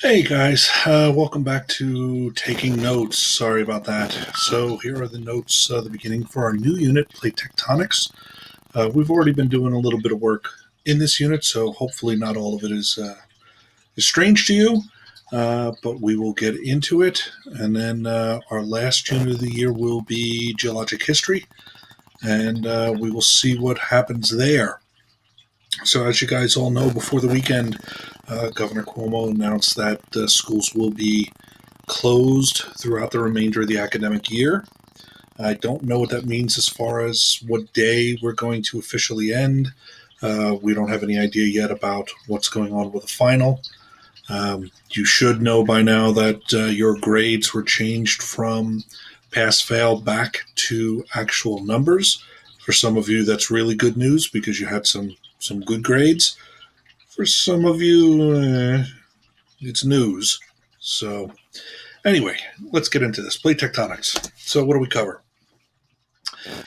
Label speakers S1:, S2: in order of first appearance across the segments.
S1: Hey guys, welcome back to Taking Notes. Sorry about that. So here are the notes, the beginning for our new unit, Plate Tectonics. We've already been doing a little bit of work in this unit, so hopefully not all of it is strange to you. But we will get into it, and then our last unit of the year will be geologic history, and we will see what happens there. So, as you guys all know, before the weekend, Governor Cuomo announced that schools will be closed throughout the remainder of the academic year. I don't know what that means as far as what day we're going to officially end. We don't have any idea yet about what's going on with the final. You should know by now that your grades were changed from pass fail back to actual numbers. For some of you, that's really good news because you had some good grades. For some of you, it's news. So, anyway, let's get into this. Plate tectonics. So, what do we cover?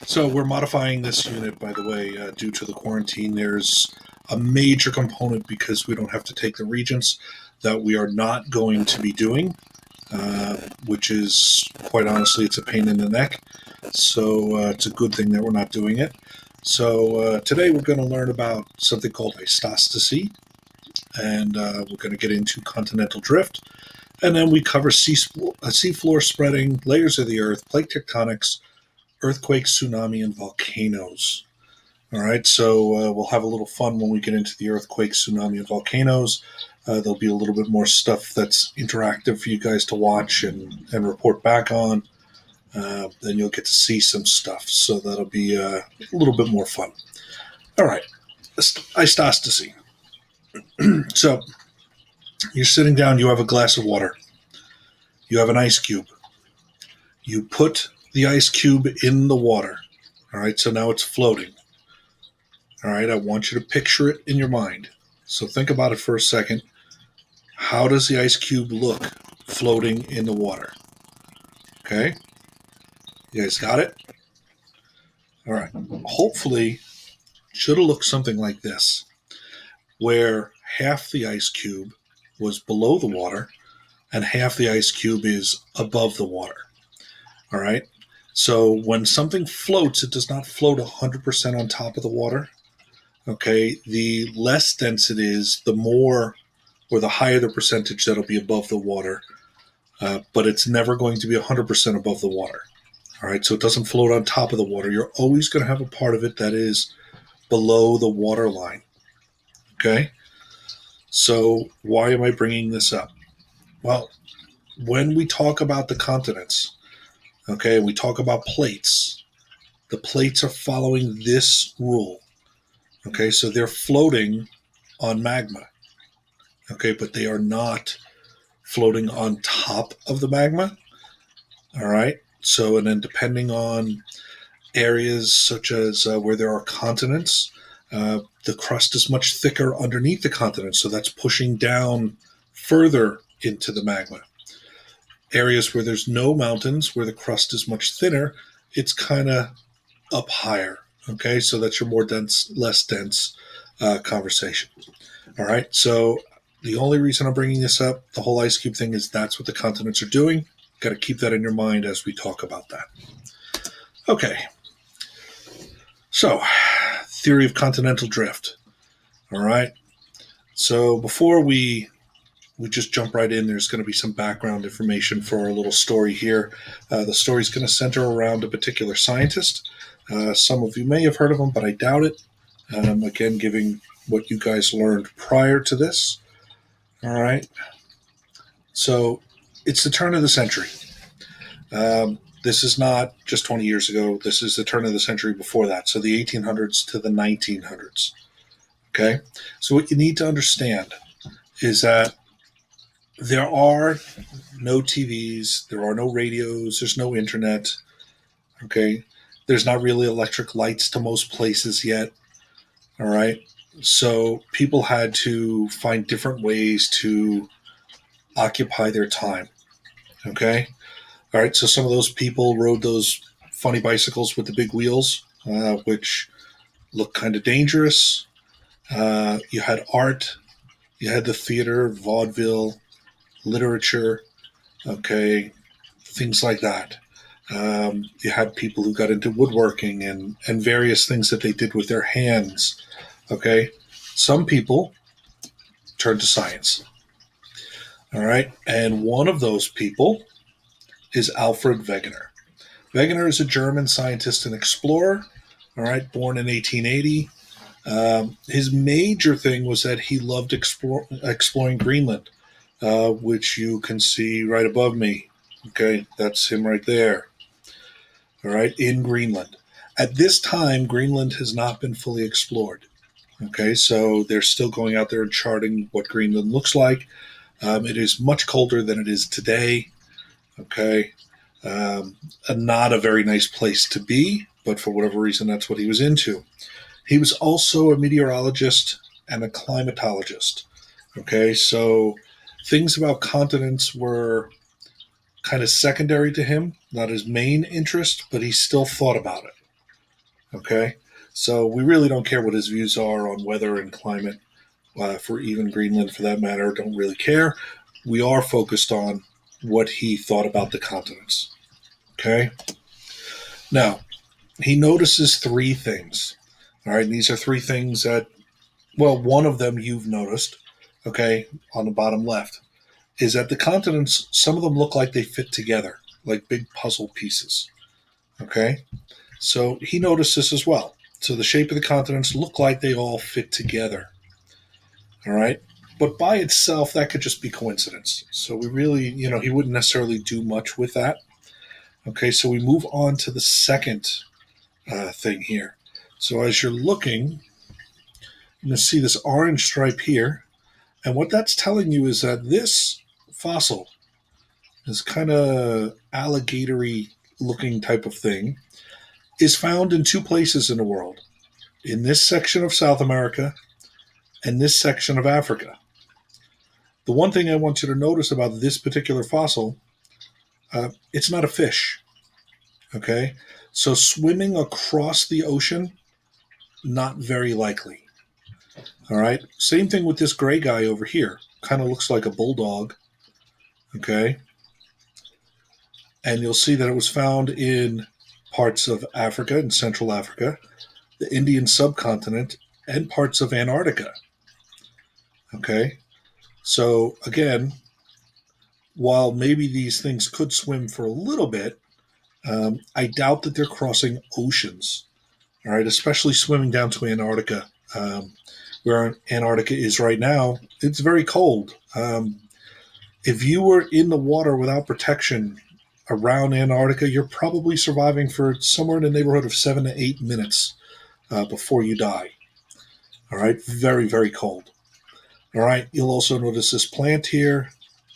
S1: So, we're modifying this unit, by the way, due to the quarantine. There's a major component because we don't have to take the regents that we are not going to be doing, which is quite honestly, it's a pain in the neck. So, it's a good thing that we're not doing it. So, today we're going to learn about something called isostasy, and we're going to get into continental drift. And then we cover seafloor spreading, layers of the earth, plate tectonics, earthquakes, tsunami, and volcanoes. All right, so we'll have a little fun when we get into the earthquakes, tsunami, and volcanoes. There'll be a little bit more stuff that's interactive for you guys to watch and report back on. Then you'll get to see some stuff, so that'll be a little bit more fun. All right, isostasy. So you're sitting down, you have a glass of water, you have an ice cube. You put the ice cube in the water. All right, so now it's floating. All right, I want you to picture it in your mind. So think about it for a second. How does the ice cube look floating in the water? Okay, you guys got it? All right, hopefully, should have looked something like this, where half the ice cube was below the water and half the ice cube is above the water. All right, so when something floats, it does not float 100% on top of the water. Okay, the less dense it is, the more or the higher the percentage that'll be above the water, but it's never going to be 100% above the water. All right, so it doesn't float on top of the water. You're always going to have a part of it that is below the water line. Okay, so why am I bringing this up? Well, when we talk about the continents, okay, we talk about plates. The plates are following this rule. Okay, so they're floating on magma. Okay, but they are not floating on top of the magma. All right. So, and then depending on areas such as where there are continents, the crust is much thicker underneath the continent. So that's pushing down further into the magma. Areas where there's no mountains, where the crust is much thinner, it's kind of up higher. Okay. So that's your more dense, less dense conversation. All right. So the only reason I'm bringing this up, the whole ice cube thing, is that's what the continents are doing. Got to keep that in your mind as we talk about that. Okay. So, theory of continental drift. All right. So before we just jump right in, there's going to be some background information for our little story here. The story is going to center around a particular scientist. Some of you may have heard of him, but I doubt it. Again, giving what you guys learned prior to this. All right. So it's the turn of the century. This is not just 20 years ago. This is the turn of the century before that. So the 1800s to the 1900s. Okay. So what you need to understand is that there are no TVs, there are no radios, there's no internet. Okay. There's not really electric lights to most places yet. All right. So people had to find different ways to occupy their time. Okay. All right. So some of those people rode those funny bicycles with the big wheels, which looked kind of dangerous. You had art, you had the theater, vaudeville, literature, okay, things like that. You had people who got into woodworking and various things that they did with their hands. Okay. Some people turned to science. All right. And one of those people is Alfred Wegener. Wegener is a German scientist and explorer. All right. Born in 1880. His major thing was that he loved exploring Greenland, which you can see right above me. Okay. That's him right there. All right. In Greenland. At this time, Greenland has not been fully explored. Okay, so they're still going out there and charting what Greenland looks like. It is much colder than it is today. Okay, um, not a very nice place to be, but for whatever reason, that's what he was into. He was also a meteorologist and a climatologist. Okay, so things about continents were kind of secondary to him, not his main interest, but he still thought about it. Okay, so we really don't care what his views are on weather and climate for even Greenland for that matter, don't really care. We are focused on what he thought about the continents. Okay? Now, he notices three things. All right, and these are three things that, well, one of them you've noticed, okay, on the bottom left, is that the continents, some of them look like they fit together, like big puzzle pieces. Okay? So he noticed this as well. So the shape of the continents look like they all fit together. All right. But by itself, that could just be coincidence. So we really, he wouldn't necessarily do much with that. Okay. So we move on to the second thing here. So as you're looking, you can see this orange stripe here. And what that's telling you is that this fossil, this kind of alligatory looking type of thing, is found in two places in the world, in this section of South America and this section of Africa. The one thing I want you to notice about this particular fossil, it's not a fish. Okay, so swimming across the ocean, not very likely. All right, same thing with this gray guy over here. Kind of looks like a bulldog. Okay, and you'll see that it was found in parts of Africa and Central Africa, the Indian subcontinent, and parts of Antarctica. Okay, so again, while maybe these things could swim for a little bit, I doubt that they're crossing oceans, all right, especially swimming down to Antarctica, where Antarctica is right now. It's very cold. If you were in the water without protection around Antarctica, you're probably surviving for somewhere in the neighborhood of 7 to 8 minutes before you die. All right, very, very cold. All right, you'll also notice this plant here,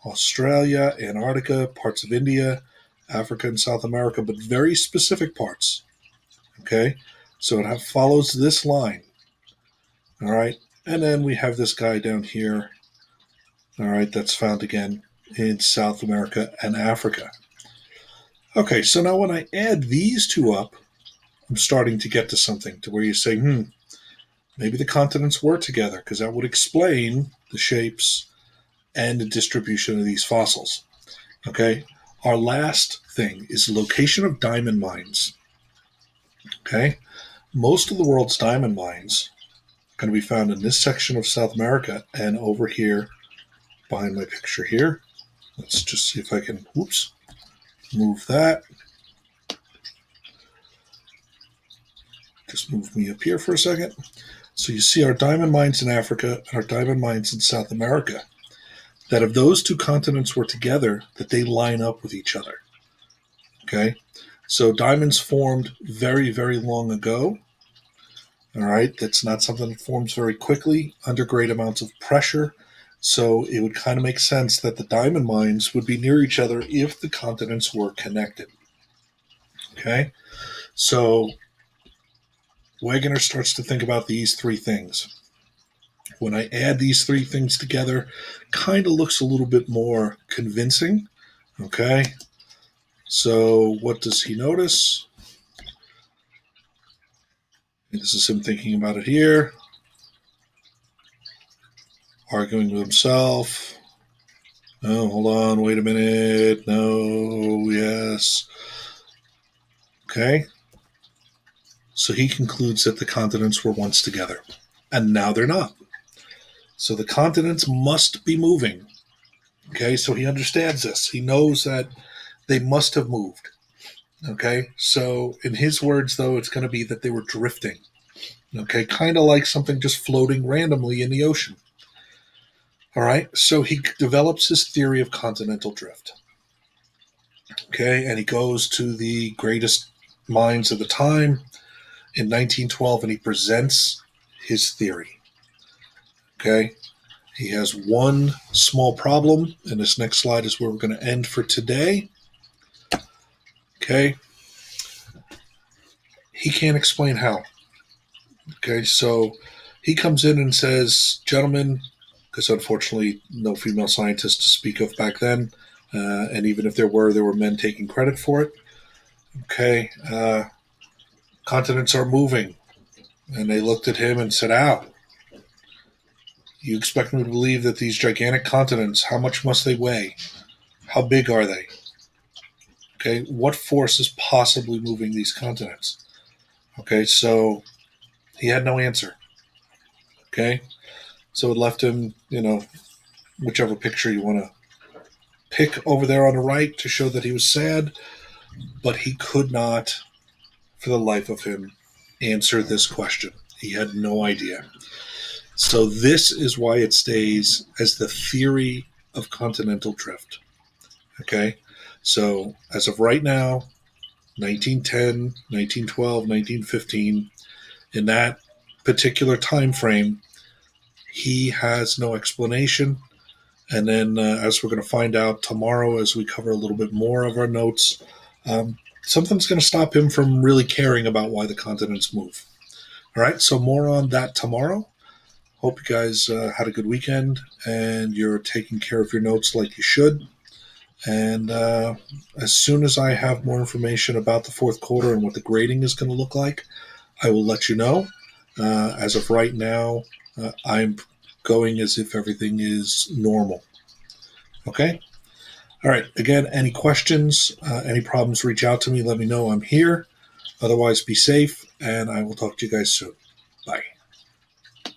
S1: Australia, Antarctica, parts of India, Africa, and South America, but very specific parts. Okay, so it follows this line. All right, and then we have this guy down here. All right, that's found again in South America and Africa. Okay, so now when I add these two up, I'm starting to get to something to where you say, maybe the continents were together, because that would explain the shapes and the distribution of these fossils. Okay, our last thing is location of diamond mines. Okay, most of the world's diamond mines are going to be found in this section of South America and over here behind my picture here. Let's just see if I can, move that. Just move me up here for a second. So you see our diamond mines in Africa and our diamond mines in South America. That if those two continents were together, that they line up with each other. Okay, so diamonds formed very, very long ago. All right, that's not something that forms very quickly under great amounts of pressure. So it would kind of make sense that the diamond mines would be near each other if the continents were connected. Okay, so Wegener starts to think about these three things. When I add these three things together, kind of looks a little bit more convincing. Okay, so what does he notice? This is him thinking about it here, arguing with himself. Oh, hold on. Wait a minute. No. Yes. Okay. So he concludes that the continents were once together, and now they're not. So the continents must be moving. Okay. So he understands this. He knows that they must have moved. Okay. So in his words, though, it's going to be that they were drifting. Okay. Kind of like something just floating randomly in the ocean. All right. So he develops his theory of continental drift. Okay. And he goes to the greatest minds of the time in 1912 and he presents his theory. Okay. He has one small problem, and this next slide is where we're going to end for today. Okay. He can't explain how. Okay. So he comes in and says, gentlemen, because unfortunately no female scientists to speak of back then, and even if there were men taking credit for it. Okay. Continents are moving. And they looked at him and said, Ow, you expect me to believe that these gigantic continents, how much must they weigh? How big are they? Okay, what force is possibly moving these continents? Okay, so he had no answer. Okay, so it left him, whichever picture you want to pick over there on the right to show that he was sad, but he could not, for the life of him, answer this question. He had no idea. So this is why it stays as the theory of continental drift. Okay, so as of right now, 1910, 1912, 1915, in that particular time frame, he has no explanation. And then, as we're going to find out tomorrow, as we cover a little bit more of our notes, something's going to stop him from really caring about why the continents move. All right, so more on that tomorrow. Hope you guys had a good weekend and you're taking care of your notes like you should. And as soon as I have more information about the fourth quarter and what the grading is going to look like, I will let you know. As of right now, I'm going as if everything is normal. Okay? All right. Again, any questions, any problems, reach out to me. Let me know I'm here. Otherwise, be safe, and I will talk to you guys soon. Bye.